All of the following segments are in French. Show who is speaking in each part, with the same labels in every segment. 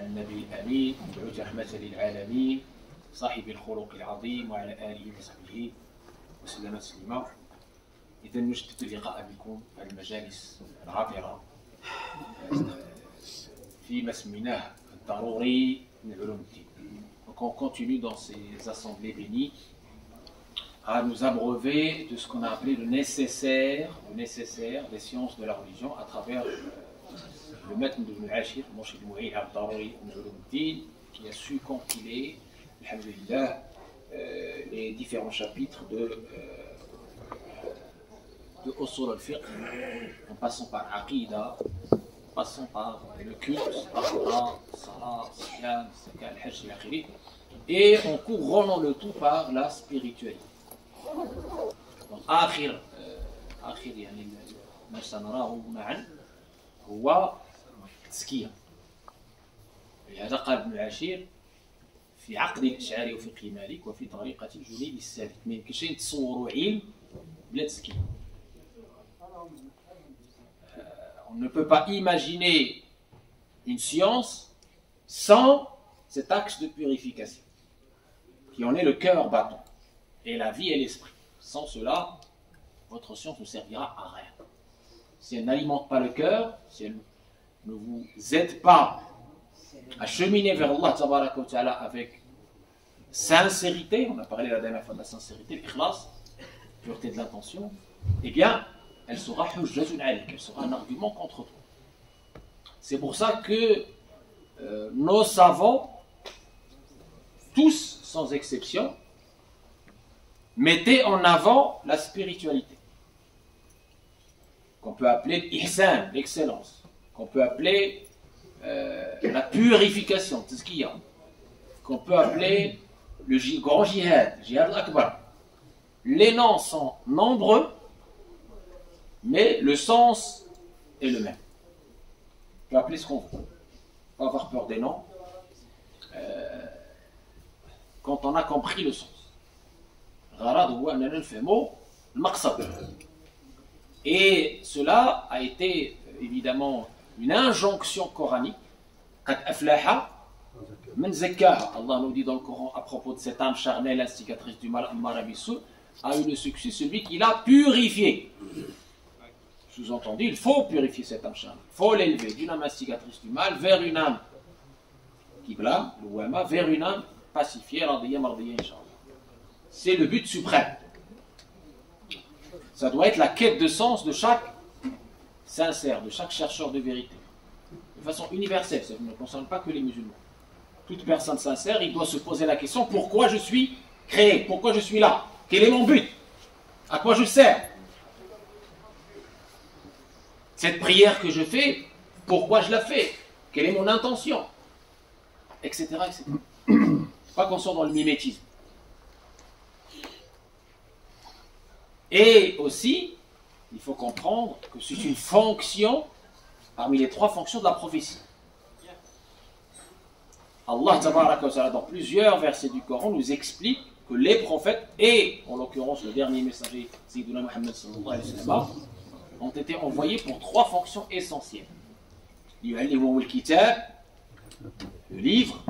Speaker 1: النبي الأمين المبعوث رحمة للعالمين صاحب الخلق العظيم وعلى آله وصحبه وسلم تسليما. إذا نجدد اللقاء بكم في المجالس العاطرة فيما سميناه الضروري من علوم الدين. Donc on continue dans ces assemblées bénies à nous abreuver de ce qu'on a appelé le nécessaire des sciences de la religion à travers le maître de Ashir, Moshid Mouhil al-Daruri al-Din, qui a su compiler, alhamdulillah, les différents chapitres de Usul al-Fiqh, en passant par Aqida, en passant par le culte, par Salah, Siyam, Zakat, al-Hajj, al-Akhiri, et en couronnant le tout par la spiritualité. Donc, آخر يعني ما سنراه معا هو التزكية. لهذا قال ابن العشير في عقد الأشعري وفي فقه مالك وفي طريقة الجنيد السالك ما يمكنش نتصوروا علم بلا تزكية. On ne peut pas imaginer une science sans cet axe de purification qui en est le cœur battant et la vie et l'esprit. Sans cela, votre science ne servira à rien. Si elle n'alimente pas le cœur, si elle ne vous aide pas à cheminer vers Allah tabaraka wa ta'ala avec sincérité, on a parlé la dernière fois de la sincérité, l'ikhlas, pureté de l'intention, eh bien, elle sera hujjatun alik, elle sera un argument contre toi. C'est pour ça que nos savants, tous sans exception, mettaient en avant la spiritualité, qu'on peut appeler l'ihsan, l'excellence, qu'on peut appeler la purification, tazkiya, qu'on peut appeler le grand jihad, jihad al-akbar. Les noms sont nombreux, mais le sens est le même. On peut appeler ce qu'on veut. Pas avoir peur des noms quand on a compris le sens. Et cela a été évidemment une injonction coranique. Allah nous dit dans le Coran à propos de cette âme charnelle, instigatrice du mal, a eu le succès celui qui l'a purifié. Sous-entendu, il faut purifier cette âme charnelle. Il faut l'élever d'une âme instigatrice du mal vers une âme qui blâme, vers une âme pacifiée, radiyya mardiyya, inshallah. C'est le but suprême. Ça doit être la quête de sens de chaque sincère, de chaque chercheur de vérité. De façon universelle, ça ne concerne pas que les musulmans. Toute personne sincère, il doit se poser la question, pourquoi je suis créé? Pourquoi je suis là? Quel est mon but? À quoi je sers? Cette prière que je fais, pourquoi je la fais? Quelle est mon intention? Etc. etc. Pas qu'on soit dans le mimétisme. Et aussi, il faut comprendre que c'est une fonction parmi les 3 fonctions de la prophétie. Allah tabaraka wa ta'ala, dans plusieurs versets du Coran, nous explique que les prophètes, et en l'occurrence le dernier messager, Sayyiduna Muhammad sallallahu alayhi wa sallam, ont été envoyés pour 3 fonctions essentielles. Le kitab, le livre,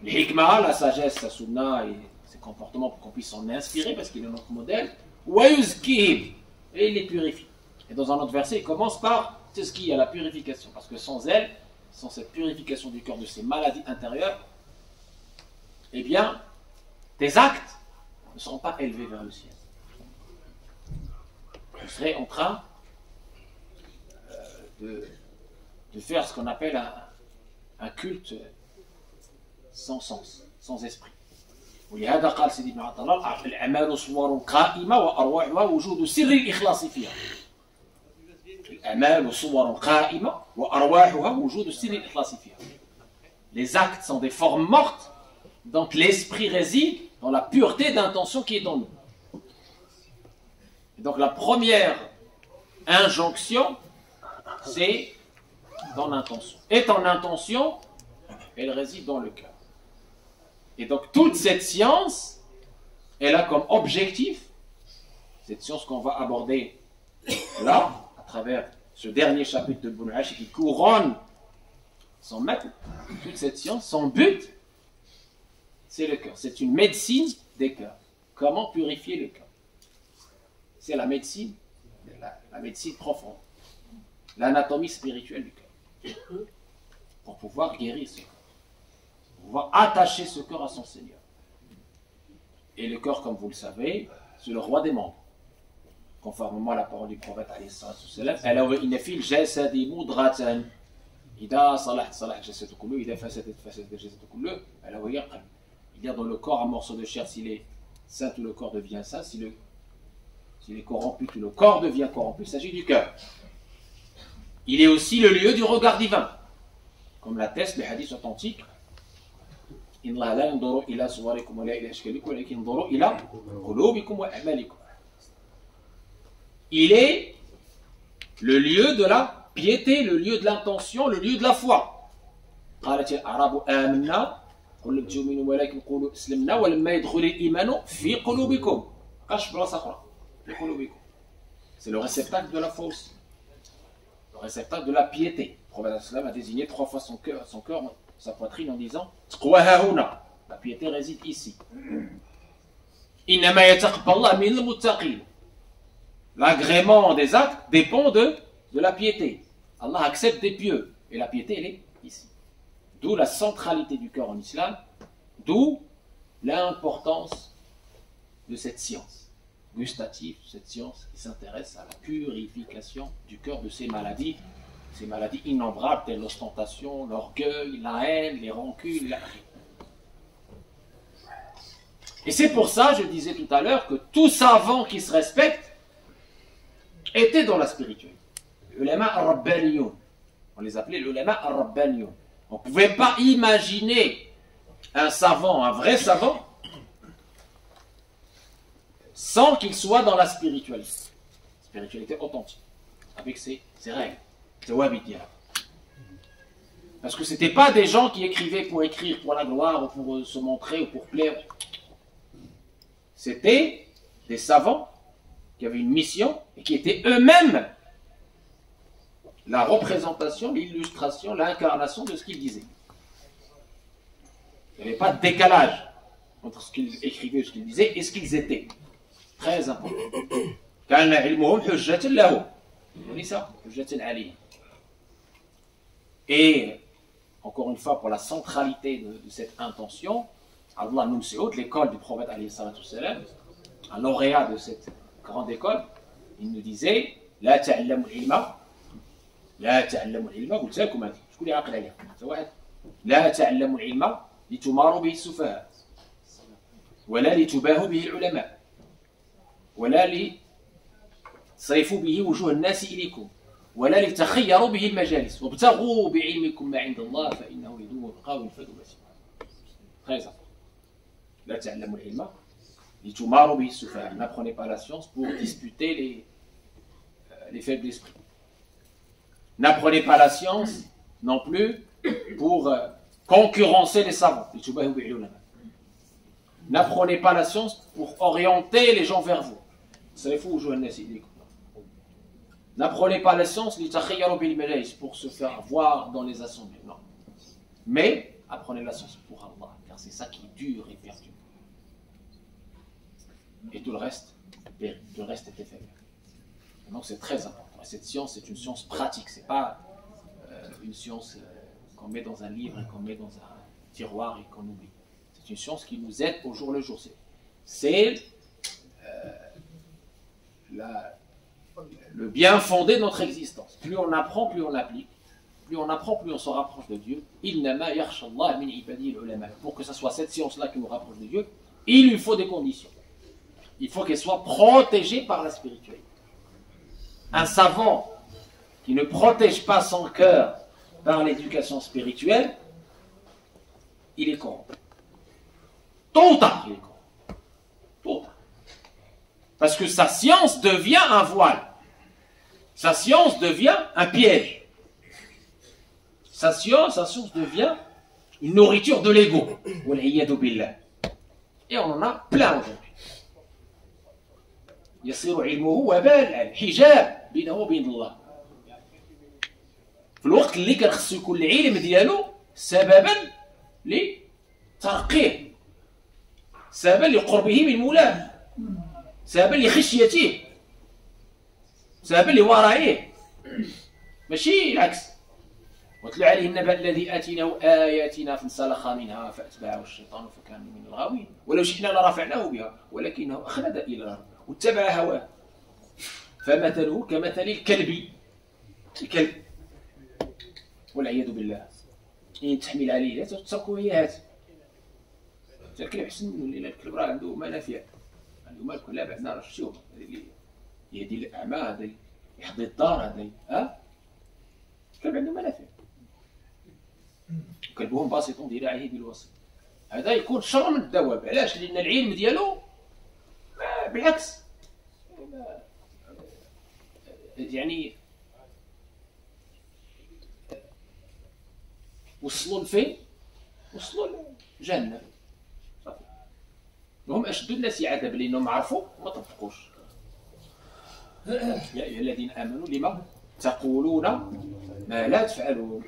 Speaker 1: le hikmah, la sagesse, la sunna et ses comportements pour qu'on puisse s'en inspirer parce qu'il est notre modèle. Et il les purifie. Et dans un autre verset, il commence par tazkiya, la purification. Parce que sans elle, sans cette purification du cœur de ces maladies intérieures, eh bien, tes actes ne seront pas élevés vers le ciel. Tu serais en train de faire ce qu'on appelle un culte sans sens, sans esprit. ولهذا قال سيدي ابن عطية الأعمال صور قائمة وأرواحها وجود سر الإخلاص فيها. الأعمال صور قائمة وأرواحها وجود سر الإخلاص فيها. Les actes sont des formes mortes, donc l'esprit réside dans la pureté d'intention qui est en nous. Et donc la première injonction, c'est ton intention. Et ton intention, elle réside dans le cœur. Et donc toute cette science, elle a comme objectif, cette science qu'on va aborder là, à travers ce dernier chapitre de Ibn Ashir qui couronne son maître, toute cette science, son but, c'est le cœur. C'est une médecine des cœurs. Comment purifier le cœur? C'est la médecine profonde, l'anatomie spirituelle du cœur, pour pouvoir guérir ce cœur, pour pouvoir attacher ce cœur à son Seigneur. Et le cœur, comme vous le savez, c'est le roi des membres. Conformément à la parole du prophète, il y a dans le corps un morceau de chair, s'il est sain, tout le corps devient sain, s'il est corrompu, tout le corps devient corrompu. Il s'agit du cœur. Il est aussi le lieu du regard divin, comme l'atteste les hadiths authentiques. Il est le lieu de la piété, le lieu de l'intention, le lieu de la foi. C'est le réceptacle de la foi aussi, le réceptacle de la piété. Le prophète a désigné 3 fois son cœur, sa poitrine, en disant la piété réside ici. L'agrément des actes dépend de la piété. Allah accepte des pieux. Et la piété, elle est ici. D'où la centralité du cœur en islam. D'où l'importance de cette science gustative, cette science qui s'intéresse à la purification du cœur de ces maladies innombrables telles l'ostentation, l'orgueil, la haine, les rancunes, la haine. Et c'est pour ça, je disais tout à l'heure, que tout savant qui se respecte était dans la spiritualité. Ulama ar-Rabbaniyoun. On les appelait l'ulama ar-Rabbaniyoun. On ne pouvait pas imaginer un savant, un vrai savant, sans qu'il soit dans la spiritualité authentique, avec ses règles, ses wahhabiyya. Parce que ce n'étaient pas des gens qui écrivaient pour écrire, pour la gloire, ou pour se montrer, ou pour plaire. C'était des savants qui avaient une mission et qui étaient eux-mêmes la représentation, l'illustration, l'incarnation de ce qu'ils disaient. Il n'y avait pas de décalage entre ce qu'ils écrivaient, ce qu'ils disaient et ce qu'ils étaient. Très important. Et, encore une fois, pour la centralité de cette intention, Allah Nunseout, l'école du prophète, un lauréat de cette grande école, il nous disait La ta'allamu ilma, la ta'allamu ilma, قلت لكم هذه شكون اللي عاقل عليها؟ واحد لا تعلموا العلم لتماروا به السفهاء ولا لتباهوا به العلماء ولا لتصرفوا به وجوه الناس إليكم ولا لتخيروا به المجالس وابتغوا بعلمكم ما عند الله فإنه يدوم ويبقى وينفذ ويسير. لا تعلموا العلم لتماروا به السفهاء. N'apprenez pas la science pour disputer les faibles d'esprit. N'apprenez pas la science non plus pour concurrencer les savants. N'apprenez pas la science pour orienter les gens vers vous. N'apprenez pas la science pour se faire voir dans les assemblées. Non. Mais apprenez la science pour Allah, car c'est ça qui dure et perdure. Et tout le reste est éphémère. Donc c'est très important. Et cette science, c'est une science pratique. C'est pas une science qu'on met dans un livre et qu'on met dans un tiroir et qu'on oublie. C'est une science qui nous aide au jour le jour. C'est le bien fondé de notre existence. Plus on apprend, plus on applique. Plus on apprend, plus on se rapproche de Dieu. Pour que ce soit cette science-là qui nous rapproche de Dieu, il lui faut des conditions. Il faut qu'elle soit protégée par la spiritualité. Un savant qui ne protège pas son cœur par l'éducation spirituelle, il est corrompu. Tôt ou tard, il est corrompu. Tôt ou tard. Parce que sa science devient un voile. Sa science devient un piège. Sa science devient une nourriture de l'ego. Et on en a plein aujourd'hui. يصير علمه وبال حجاب بينه وبين الله. في الوقت اللي كان خصو يكون العلم ديالو سببا لترقيه، سببا لقربه من مولاه، سببا لخشيته، سببا لورائه، ماشي العكس. واتل عليه النبأ الذي آتيناه آياتنا فانسلخ منها فأتبعه الشيطان فكان من الغاوين ولو شئنا لرفعناه بها ولكنه أخلد إلى الأرض واتبع هواه فمثله كمثل الكلب والعياذ بالله. إن تحمل عليه تتركه هيهات. الكلب أحسن منه، لأن الكلب راه عنده منافع، عنده مال كلها بعدنا راه شتيهم، هذا اللي يهدي الأعمى، هذا يحضي الدار، هذا الكلب عنده منافع. كلبهم باسط ذراعه بالوسط. هذا يكون شر من الدواب. علاش؟ لأن العلم ديالو بالعكس يعني وصلوا لفين؟ وصلوا لجهنم. وهم أشد الناس عذابا لأنهم عرفوا وما طبقوش. يا أيها الذين آمنوا لما تقولون ما لا تفعلون،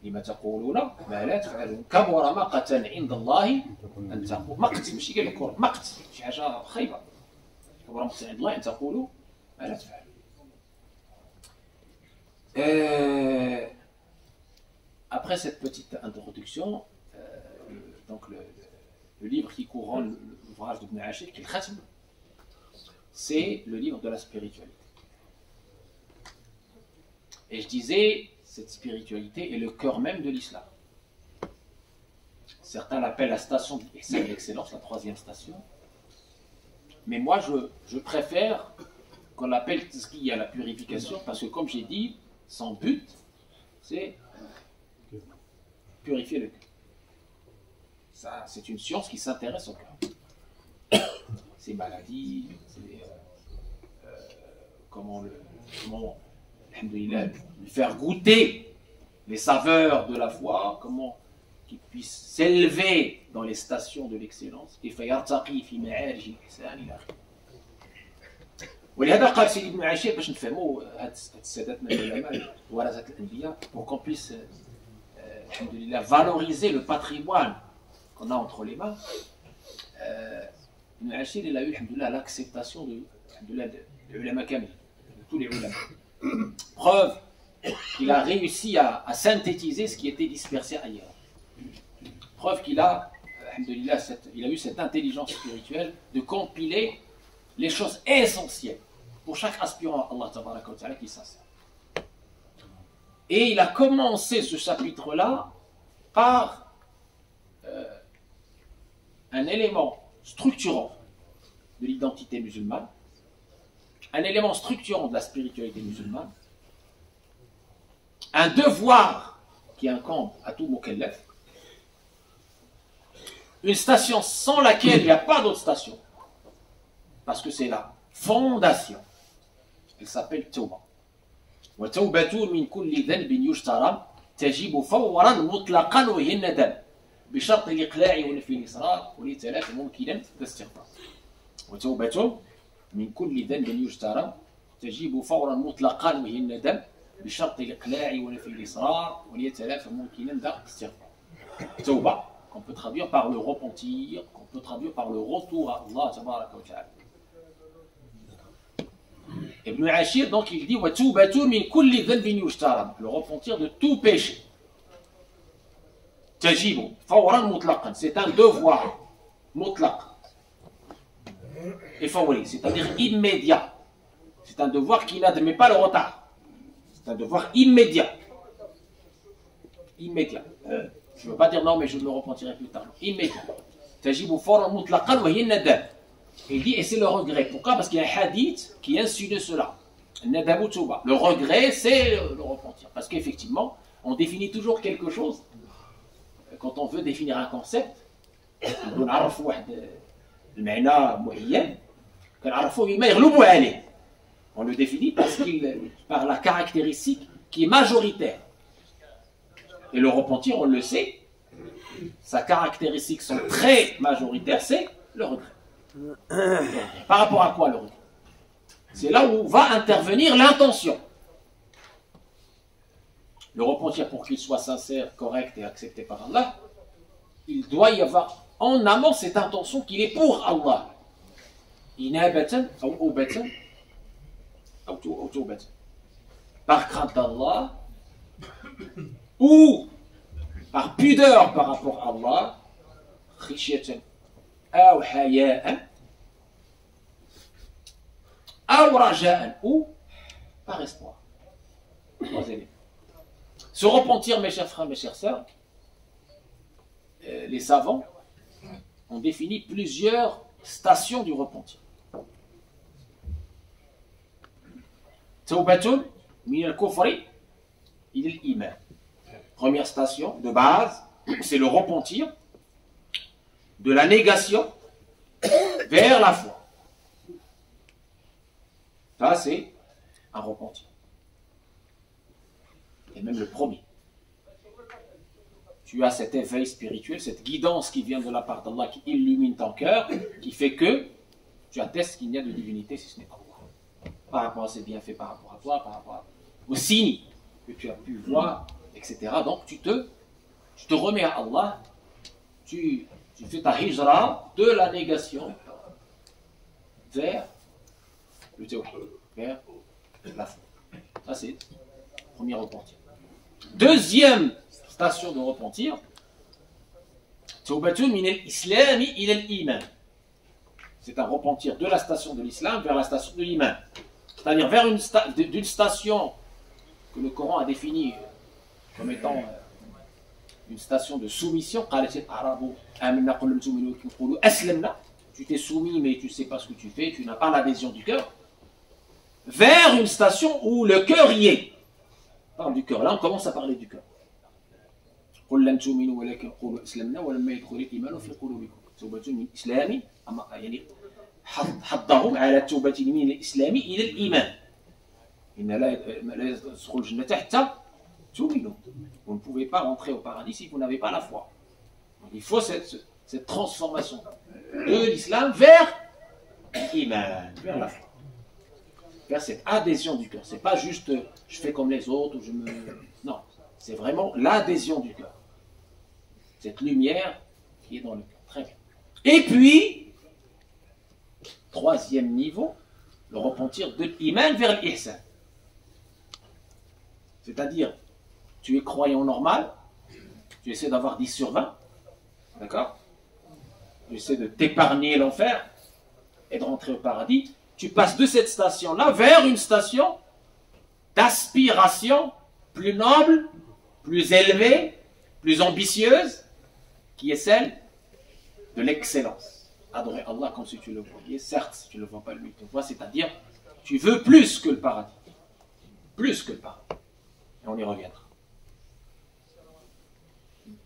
Speaker 1: لما تقولون ما لا تفعلون، كبر مقتا عند الله أن تقول. مقت ماشي قال لك مقت، شي حاجة خايبة. كبر مقتا عند الله أن تقولوا ما لا تفعلون. Après cette petite introduction, donc le livre qui couronne l'ouvrage d'Ibn Ashir, qui est le Khatm, c'est le livre de la spiritualité. Et je disais, cette spiritualité est le cœur même de l'islam. Certains l'appellent la station de l'excellence, la troisième station. Mais moi, je préfère qu'on l'appelle tazkiya, la purification, parce que comme j'ai dit, son but, c'est purifier le cœur. Ça, c'est une science qui s'intéresse au cœur. Ces maladies, comment alhamdoulilah, lui faire goûter les saveurs de la foi, comment qu'il puisse s'élever dans les stations de l'excellence. Et فيرتقي في معارج الإحسان إلى آخره. ولهذا قال سيدي ابن عاشر باش نفهموا هاد السادات من العلماء ورثة الأنبياء pour qu'on puisse alhamdoulilah valoriser le patrimoine qu'on a entre les mains. Ibn Ashir, il a eu alhamdoulilah l'acceptation de l'ulama kamil, de tous les ulama. Preuve qu'il a réussi à synthétiser ce qui était dispersé ailleurs. Preuve qu'il a, alhamdoulilah, il a eu cette intelligence spirituelle de compiler les choses essentielles pour chaque aspirant à Allah tabaraka wa ta'ala qui s'en sert. Et il a commencé ce chapitre-là par un élément structurant de l'identité musulmane, un élément structurant de la spiritualité musulmane, un devoir qui incombe à tout mukallaf, une station sans laquelle il n'y a pas d'autre station, parce que c'est la fondation. Elle s'appelle Tawba. وتوبة من كل ذنب يجترم تجب فورا مطلقا وهي الندم بشرط الإقلاع ونفي الإصرار ولتلافي ممكنا الاستغفار. وتوبة من كل ذنب يجترم تجب فورا مطلقا وهي الندم بشرط الإقلاع ونفي الإصرار وليتلافى ممكنا الاستغفار. توبة qu'on peut traduire par le repentir, qu'on peut traduire par le retour à Allah tabaraka wa ta'ala. Ibn Ashir, donc, il dit le repentir de tout péché. Tajibu, fawran mutlaqan, c'est un devoir mutlaq. Et fawri, c'est-à-dire immédiat. C'est un devoir qui n'admet pas le retard. C'est un devoir immédiat. Immédiat. Je ne veux pas dire non, mais je me repentirai plus tard. Immédiat. Tajibu fawran mutlaqan wa hiya nadam. Il dit, et c'est le regret. Pourquoi? Parce qu'il y a un hadith qui insinue cela. Le regret, c'est le repentir. Parce qu'effectivement, on définit toujours quelque chose. Quand on veut définir un concept, on le définit par la caractéristique qui est majoritaire. Et le repentir, on le sait, sa caractéristique sont très majoritaires, c'est le regret. Par rapport à quoi le regret? C'est là où va intervenir l'intention. le repentir pour qu'il soit sincère, correct et accepté par Allah, il doit y avoir en amont cette intention qu'il est pour Allah. Inabatan ou ubatan ou tawbatan. Par crainte d'Allah ou par pudeur par rapport à Allah, khishiyatan ou haya'an ou raja'an ou par espoir. Se repentir, mes chers frères, mes chères sœurs, les savants ont défini plusieurs stations du repentir. Tawbatun min al-kufri ila al-iman. Première station de base, c'est le repentir de la négation vers la foi. Ça, c'est un repentir. Et même le premier. Tu as cet éveil spirituel, cette guidance qui vient de la part d'Allah, qui illumine ton cœur, qui fait que tu attestes qu'il n'y a de divinité si ce n'est pas Allah. Par rapport à ses bienfaits, par rapport à toi, par rapport aux signes que tu as pu voir, etc. Donc tu te remets à Allah, tu fais ta hijra de la négation vers le tawhid, vers la foi. Ça c'est le premier repentir. Deuxième station de repentir, Tawbatun min al-islami ila al-iman. C'est un repentir de la station de l'islam vers la station de l'iman. C'est-à-dire vers d'une station que le Coran a définie comme étant une station de soumission. Tu t'es soumis mais tu ne sais pas ce que tu fais, tu n'as pas l'adhésion du cœur. Vers une station où le cœur y est. On parle du cœur. Là on commence à parler du cœur. قل لم تؤمنوا ولكن قولوا اسلمنا ولما يدخل الايمان في قلوبكم توبة من الاسلام يعني حضهم على التوبة من الاسلام الى الايمان ان لا يدخل الجنة حتى تؤمنوا. Vous ne pouvez pas rentrer au paradis si vous n'avez pas la foi. Donc, il faut cette transformation de l'islam vers l'iman, vers la foi, vers cette adhésion du cœur. C'est pas juste je fais comme les autres ou je me non, c'est vraiment l'adhésion du cœur. Cette lumière qui est dans le cœur. Très bien. Et puis, troisième niveau, le repentir de l'iman vers l'ihsan. C'est-à-dire, tu es croyant normal, tu essaies d'avoir 10 sur 20, d'accord? Tu essaies de t'épargner l'enfer et de rentrer au paradis. Tu passes de cette station-là vers une station d'aspiration plus noble, plus élevée, plus ambitieuse, qui est celle de l'excellence. Adorer Allah comme si tu le voyais, certes, tu ne le vois pas, lui te voit, c'est-à-dire, tu veux plus que le paradis. Plus que le paradis. Et on y reviendra.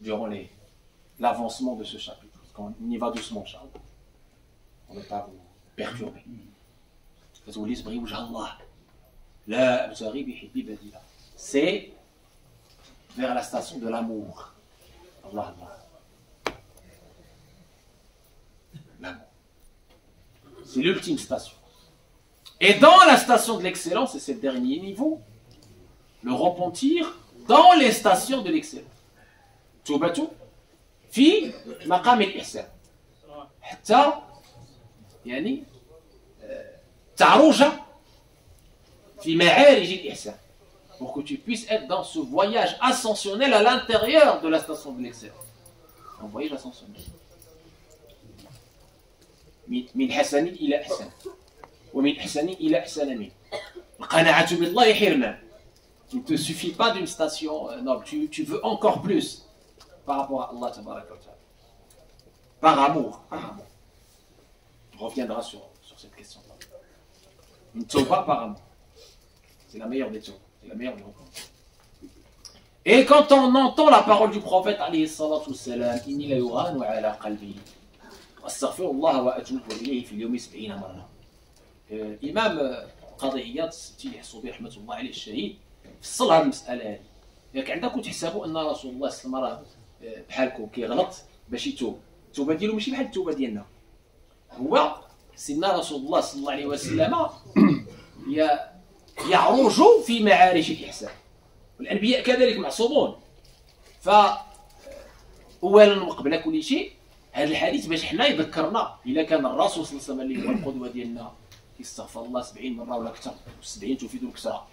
Speaker 1: Durant l'avancement de ce chapitre. Parce qu'on y va doucement, Inch'Allah. On ne va pas vous perturber. C'est vers la station de l'amour. Allah, Allah. L'amour. C'est l'ultime station. Et dans la station de l'excellence, c'est ce dernier niveau, le repentir dans les stations de l'excellence. توبة في مقام الإحسان حتى يعني تعرج في معارج الإحسان, pour que tu puisses être dans ce voyage ascensionnel à l'intérieur de la station de l'excellence. Un voyage ascensionnel. من حسن إلى إحسان ومن إحسان إلى إحسان منه. القناعة بالله حرمان. Il ne te suffit pas d'une station noble, tu veux encore plus par rapport à Allah tabaraka wa ta'ala. Par amour, par amour. On reviendra sur cette question-là. Une tauba par amour. C'est la meilleure des taubas. C'est la meilleure des repentis. Et quand on entend la parole du prophète alayhi salatu wassalam, inni la yughanu ala qalbi astaghfirullah wa atubu ilayhi fi al-yawmi 70 marra. Imam Qadi Iyad Sidi Hsubi rahmatullah alayhi الشهيد فصلها المسألة هذه. ياك عندكم تحسبوا أن رسول الله صلى الله عليه وسلم بحالكم كيغلط باش يتوب. التوبة ديالو ماشي بحال التوبة ديالنا. هو سيدنا رسول الله صلى الله عليه وسلم يعرج في معارج الإحسان. والأنبياء كذلك معصومون. فأولا وقبل كل شيء هذا الحديث باش حنا يذكرنا إلا كان الرسول صلى الله عليه وسلم اللي هو القدوة ديالنا يستغفر الله 70 مرة ولا أكثر، 70 تفيد الكسرة،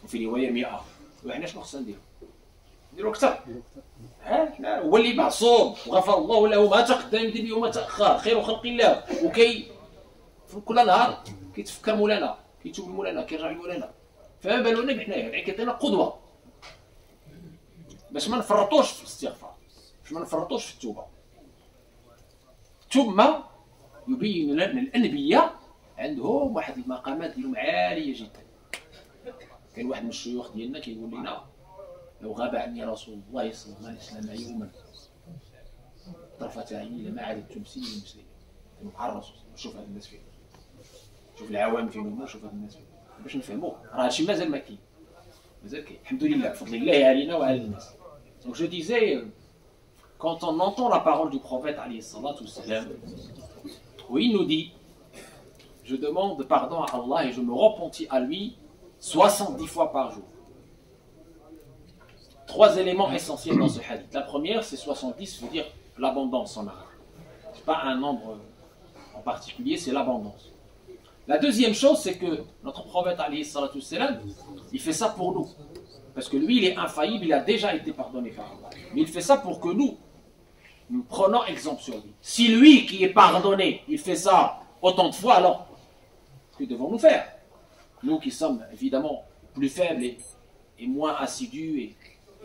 Speaker 1: وفي رواية 100، وحنا شنو خصنا نديرو؟ نديرو أكثر. حنا هو اللي معصوم وغفر الله له ما تقدم من ذنبه وما تأخر، خير خلق الله، وكي في كل نهار كيتفكر مولانا، كيتوب مولانا، كيرجع لمولانا. فما بالنا بحنايا، يعني كيعطينا قدوة باش ما نفرطوش في الاستغفار، باش ما نفرطوش في التوبة. ثم يبين لنا ان الانبياء عندهم واحد المقامات ديالهم عاليه جدا. كان واحد من الشيوخ ديالنا كيقول لنا لو غاب عني رسول الله صلى الله عليه وسلم يوما طرفة عيني لما عددت تمثيل المسلمين. مع الرسول شوف هاد الناس فين، شوف العوام فين هما، شوف هاد الناس فين، باش نفهموه راه هادشي مازال ما كاين، مازال كاين الحمد لله بفضل الله علينا وعلى الناس. Donc je disais, quand on entend la parole du prophète alayhi salatu wassalam, où il nous dit je demande pardon à Allah et je me repentis à lui 70 fois par jour. Trois éléments essentiels dans ce hadith. La première, c'est 70, veut dire l'abondance en arabe. Ce n'est pas un nombre en particulier, c'est l'abondance. La deuxième chose, c'est que notre prophète alayhi salatu wassalam, il fait ça pour nous. Parce que lui, il est infaillible, il a déjà été pardonné par Allah. Mais il fait ça pour que nous prenons exemple sur lui. Si lui, qui est pardonné, il fait ça autant de fois, alors que devons-nous faire? Nous qui sommes évidemment plus faibles et moins assidus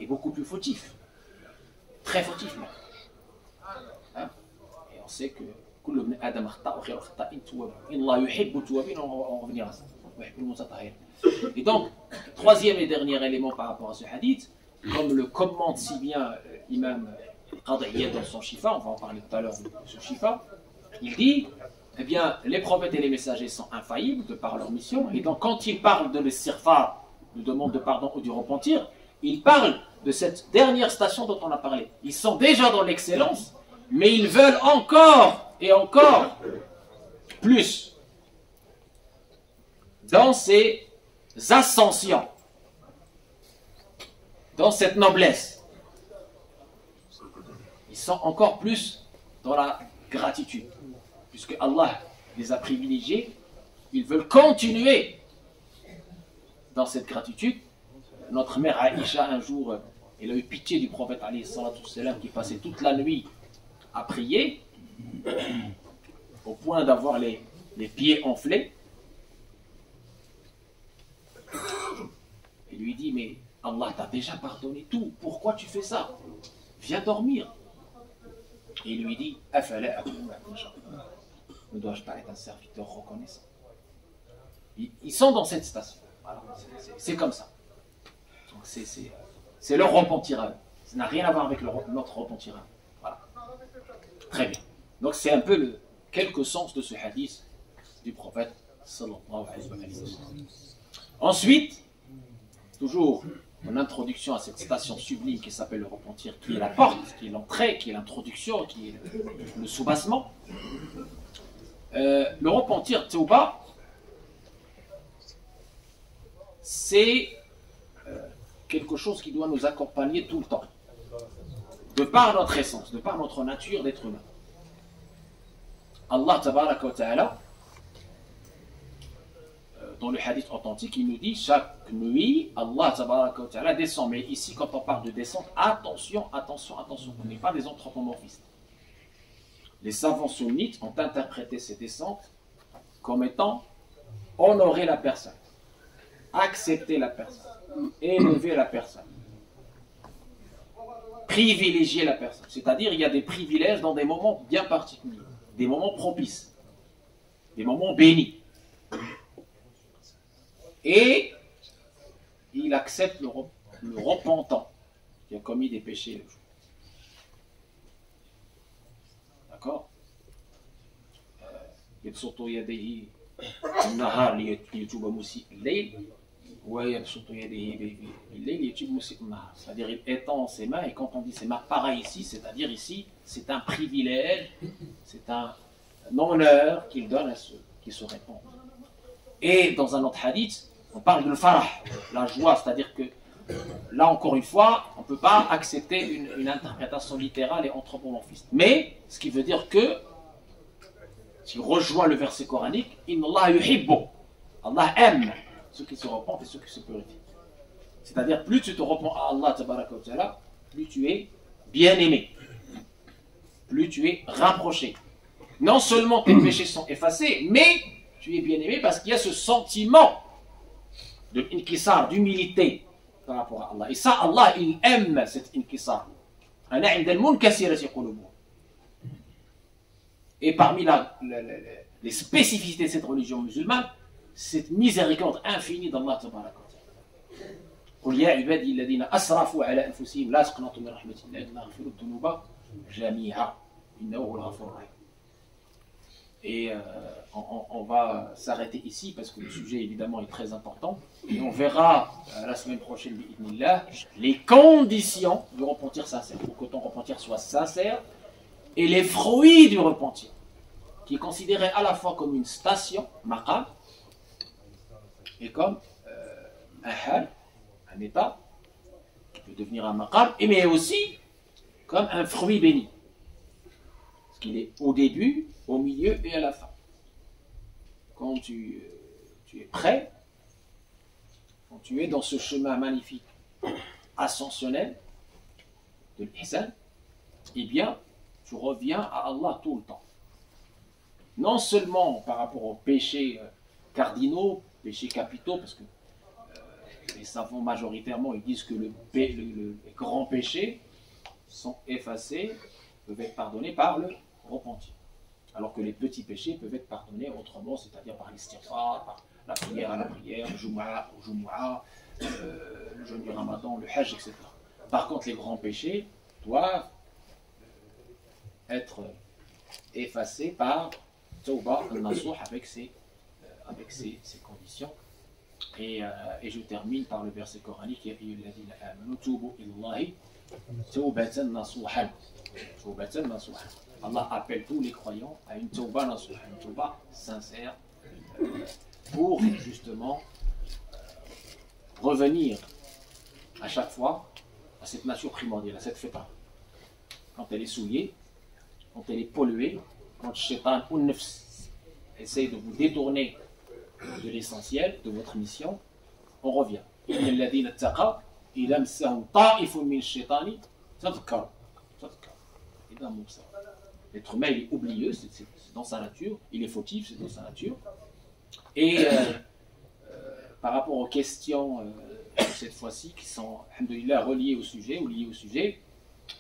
Speaker 1: et beaucoup plus fautifs. Très fautifs même. Hein? Et on sait que Adam on revenira à ça. Et donc, troisième et dernier élément par rapport à ce hadith, comme le commente si bien l'imam Qad'iyya dans son Shifa, on va en parler tout à l'heure de ce Shifa, il dit, eh bien, les prophètes et les messagers sont infaillibles de par leur mission, et donc quand ils parlent de l'istighfar, de demande de pardon ou du repentir, ils parlent de cette dernière station dont on a parlé. Ils sont déjà dans l'excellence, mais ils veulent encore et encore plus dans ces ascensions, dans cette noblesse. Ils sont encore plus dans la gratitude, puisque Allah les a privilégiés, ils veulent continuer dans cette gratitude. Notre mère Aïcha, un jour, elle a eu pitié du prophète alayhi salatu wassalam, qui passait toute la nuit à prier, au point d'avoir les pieds enflés. Il lui dit, mais Allah t'a déjà pardonné tout, pourquoi tu fais ça? Viens dormir. Et il lui dit, ne dois-je pas être un serviteur reconnaissant? Ils sont dans cette station. Voilà, c'est comme ça. Donc c'est leur repentir à eux. Ça n'a rien à voir avec notre repentir à eux. Voilà. Très bien. Donc c'est un peu quelques sens de ce hadith du prophète sallallahu alayhi wa sallam. Ensuite, toujours en introduction à cette station sublime qui s'appelle le repentir, qui est la porte, qui est l'entrée, qui est l'introduction, qui est le soubassement. Le repentir, tauba, c'est quelque chose qui doit nous accompagner tout le temps, de par notre essence, de par notre nature d'être humain. Allah tabaraka wa ta'ala, dans le hadith authentique, il nous dit chaque nuit, Allah tabaraka wa ta'ala descend. Mais ici, quand on parle de descente, attention, attention, attention, on n'est pas des anthropomorphistes. Les savants sunnites ont interprété ces descentes comme étant honorer la personne, accepter la personne, élever la personne, privilégier la personne. C'est-à-dire, il y a des privilèges dans des moments bien particuliers, des moments propices, des moments bénis. Et il accepte le repentant qui a commis des péchés le jour. D'accord? يبسط يديه النهار ليتوب مسيء الليل ويبسط يديه بالليل ليتوب مسيء النهار. C'est-à-dire il étend ses mains, et quand on dit ses mains pareil ici, c'est-à-dire ici, c'est un privilège, c'est un honneur qu'il donne à ceux qui se répandent. Et dans un autre hadith, on parle de farah, la joie, c'est-à-dire que là encore une fois, on ne peut pas accepter une interprétation littérale et anthropomorphiste. Mais, ce qui veut dire que, si on rejoint le verset coranique, Inna Allah yuhibbu, Allah aime ceux qui se repentent et ceux qui se purifient. C'est-à-dire, plus tu te repens à Allah, tabaraka wa ta'ala, plus tu es bien aimé, plus tu es rapproché. Non seulement tes péchés sont effacés, mais tu es bien aimé parce qu'il y a ce sentiment de inkisar, d'humilité par rapport à Allah. Et ça, Allah, il aime cet inkisar. Et parmi les spécificités de cette religion musulmane, cette miséricorde infinie d'Allah tabaraka wa ta'ala. قل يا عبادي الذين أسرفوا على أنفسهم لا تقنطوا من رحمة الله إن الله يغفر الذنوب جميعا إنه هو الغفور الرحيم. Et on va s'arrêter ici parce que le sujet évidemment est très important. Et on verra la semaine prochaine, bi'idhnillah, les conditions du repentir sincère. Pour que ton repentir soit sincère et les fruits du repentir, qui est considéré à la fois comme une station, maqam, et comme un hal, un état, qui peut devenir un maqam, mais aussi comme un fruit béni. Parce qu'il est au début, au milieu et à la fin. Quand tu es prêt, quand tu es dans ce chemin magnifique, ascensionnel, de l'ihsan, eh bien, tu reviens à Allah tout le temps. Non seulement par rapport aux péchés cardinaux, péchés capitaux, parce que les savants majoritairement ils disent que les grands péchés sont effacés, peuvent être pardonnés par le repentir. Alors que les petits péchés peuvent être pardonnés autrement, c'est-à-dire par l'istighfar, par la prière à la prière, le jumu'ah au jumu'ah, le jeûne du ramadan, le hajj, etc. Par contre, les grands péchés doivent être effacés par tawbah al-nasuh avec ses conditions. Et je termine par le verset coranique Ya ayyuhalladhina amanu tubu ilallahi tawbatan nasuhan. Tawbatan nasuhan. Allah appelle tous les croyants à une tawbah nasuha, une tawbah sincère, pour justement revenir à chaque fois à cette nature primordiale, à cette fitra. Quand elle est souillée, quand elle est polluée, quand le shaitan ou le nafs essaye de vous détourner de l'essentiel, de votre mission, on revient. L'être humain il est oublieux, c'est dans sa nature, il est fautif, c'est dans sa nature. Et par rapport aux questions cette fois-ci qui sont alhamdoulilah reliées au sujet ou liées au sujet,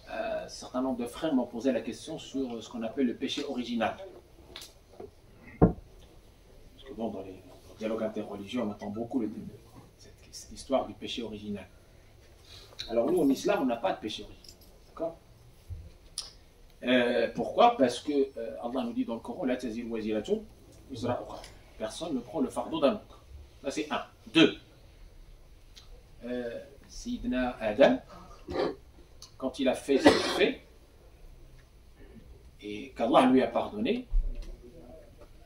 Speaker 1: un certain nombre de frères m'ont posé la question sur ce qu'on appelle le péché original. Parce que bon, dans les dialogues interreligieux, on entend beaucoup cette histoire du péché original. Alors nous, en islam, on n'a pas de péché original. D'accord ? Pourquoi ? Parce que Allah nous dit dans le Coran, la tazir waziratun wizra ukhra. Personne ne prend le fardeau d'un autre. Ça c'est un. Deux. Sayyidina Adam, quand il a fait ce qu'il fait, et qu'Allah lui a pardonné,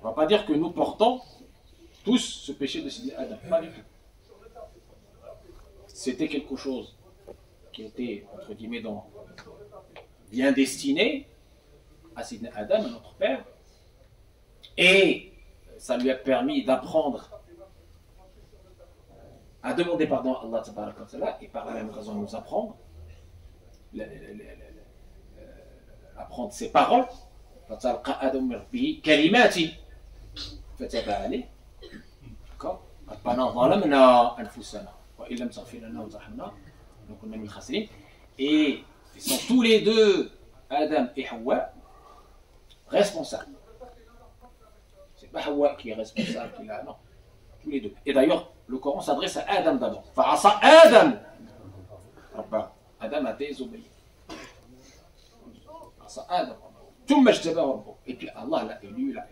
Speaker 1: on ne va pas dire que nous portons tous ce péché de Sayyidina Adam. Pas du tout. C'était quelque chose qui était, entre guillemets, bien destiné à Sayyidina Adam, à notre père, et ça lui a permis d'apprendre à demander pardon à Allah tabaraka wa ta'ala, et par la même raison nous apprendre apprendre ses paroles. فَتَلْقَى آدَمُ مِنْ رَبِّهِ كَلِمَاتٍ فَتَابَ عَلَيْهِ. D'accord. رَبَّنَا ظَلَمْنَا أَنفُسَنَا وَإِنْ لَمْ تَغْفِرْ لَنَا وَتَرْحَمْنَا لَنَكُونَنَّ مِنَ الْخَاسِرِينَ. Et ils sont tous les deux, Adam et Hawa, responsables. C'est pas Hawa qui est responsable, qui là, non. Tous les deux. Et d'ailleurs, le Coran s'adresse à Adam d'abord. فَعَصَى Adam. Adam a désobéi. عصى Adam. ثم اجتباه ربه. Et puis Allah l'a élu, l'a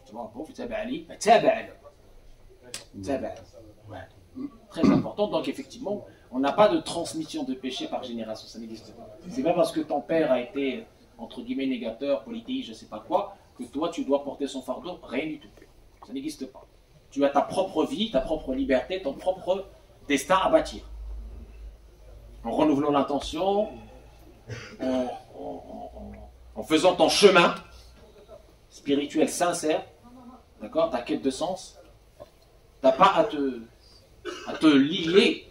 Speaker 1: فتاب عليه فتاب عليه. Très important. Donc effectivement, on n'a pas de transmission de péché par génération, ça n'existe pas. C'est pas parce que ton père a été entre guillemets négateur, polythéiste, je sais pas quoi, que toi tu dois porter son fardeau, rien du tout. Ça n'existe pas. Tu as ta propre vie, ta propre liberté, ton propre destin à bâtir. en renouvelant l'intention, en faisant ton chemin spirituel sincère, d'accord, ta quête de sens, t'as pas à te lier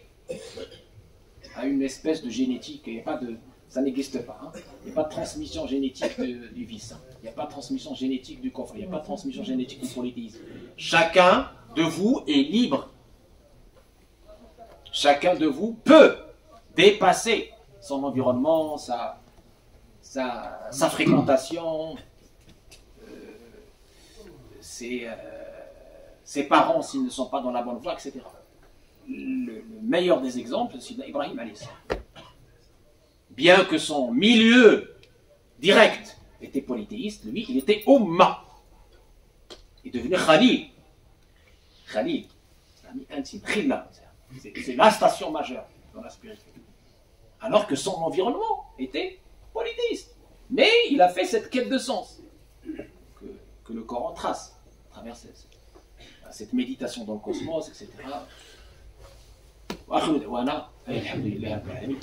Speaker 1: à une espèce de génétique. Il y a pas de, ça n'existe pas. Hein. Il n'y a pas de transmission génétique du vice. Hein. Il n'y a pas de transmission génétique du coffre. Il n'y a pas de transmission génétique du polythéisme. Chacun de vous est libre. Chacun de vous peut dépasser son environnement, sa fréquentation, ses parents s'ils ne sont pas dans la bonne voie, etc. Le meilleur des exemples, c'est Ibrahim alayhi salam. Bien que son milieu direct était polythéiste, lui, il était Ummah. Il devenait Khalil. Khalil, c'est l'ami intime. Khilla, c'est la station majeure dans la spiritualité. Alors que son environnement était polythéiste. Mais il a fait cette quête de sens que le Coran trace à travers cette méditation dans le cosmos, etc. وآخر دعوانا الحمد لله رب العالمين.